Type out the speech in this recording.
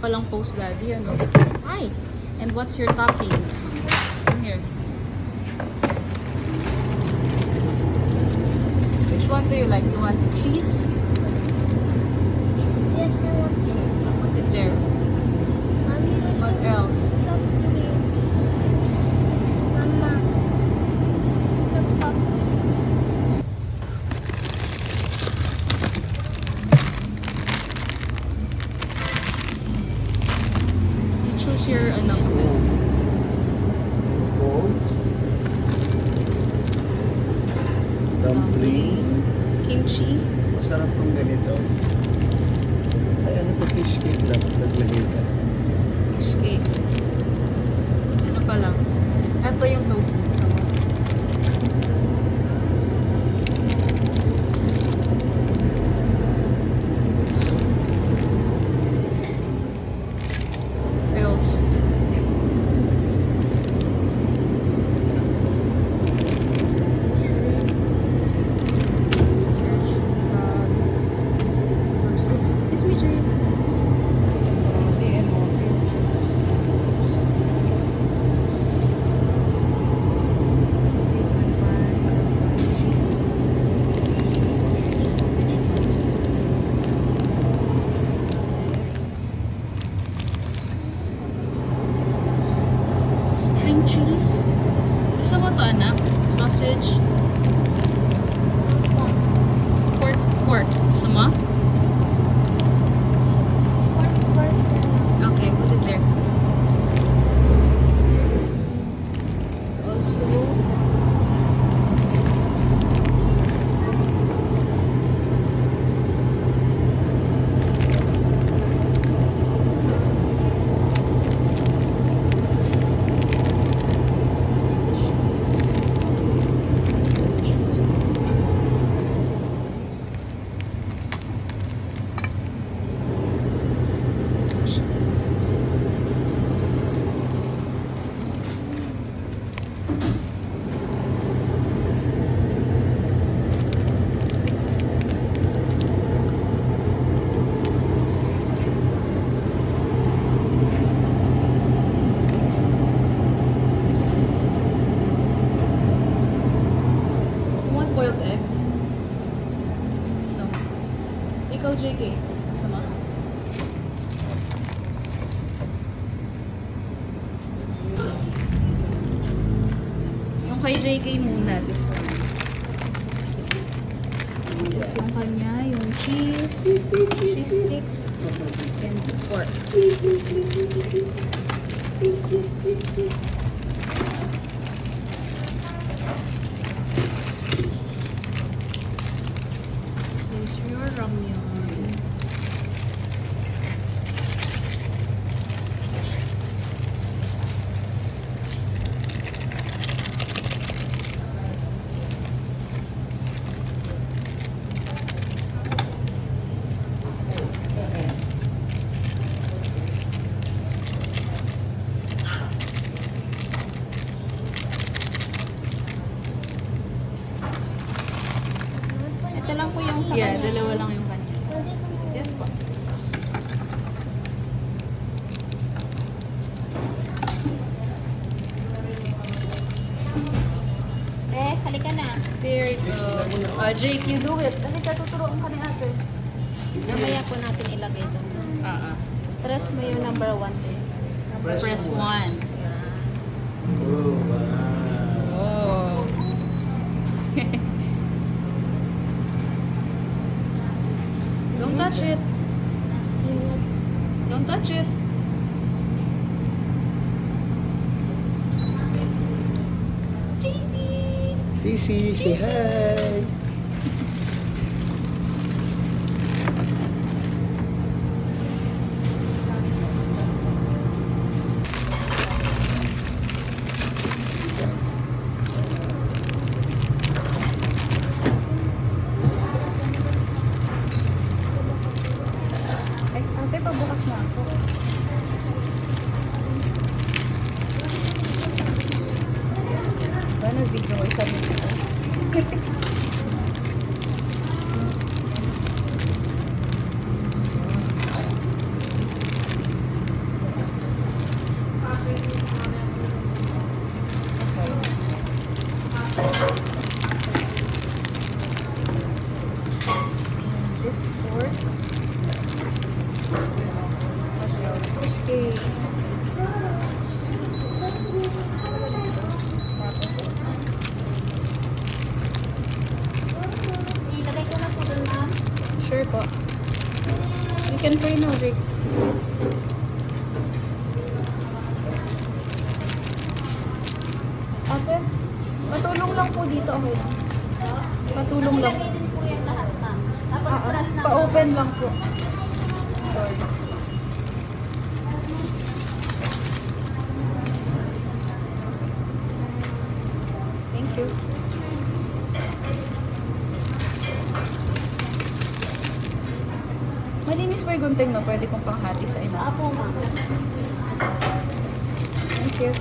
palang post, Daddy, ano? Hi! And what's your toppings? Here. Which one do you like? You want cheese? Yes, I want to. Put it there. Mommy, What else? chocolate. Mama, the puppy. You choose your ano. Gold. Dumpling. Kimchi. Masarap tong ganito. Ay, ano to? Fish cake lang. Naglagay ka. Fish cake. Ano pa lang? Ito yung tofu. Sama. Else. Excuse me, Jay. String cheese. Gusto mo to, anak? Sausage. Pork. Pork. Gusto mo? Okay, put it there. Also, you want boiled egg? No. Ikaw, JK. Gusto mo? Yung kay JK muna, this one. Yung kanya, yung cheese sticks, and pork. Here's your ramyun. Ito lang po yung sa Yeah, kanya. dalawa lang yung kanya. Yes po. Halika na. There you go. Jake, you do it. Halika, tuturuan ka ni ate. Mamaya po natin ilagay ito. Press mo yung number 1 din. Press 1. Oh, wow. Oh. Don't touch it. Don't touch it. Sisi, say hi. Ay, ate, pabukas mo ako. Paano video ko sabi ko? Gluten free no, Rick. Ate, patulong lang po dito, okay lang. Patulong lang. Ilagay din po yan lahat, ma'am. Tapos press na. Pa-open lang po. Sorry. Thank you. Malinis po yung gunting mo. Pwede kong panghati sa ina. Apo, ma'am. Thank you.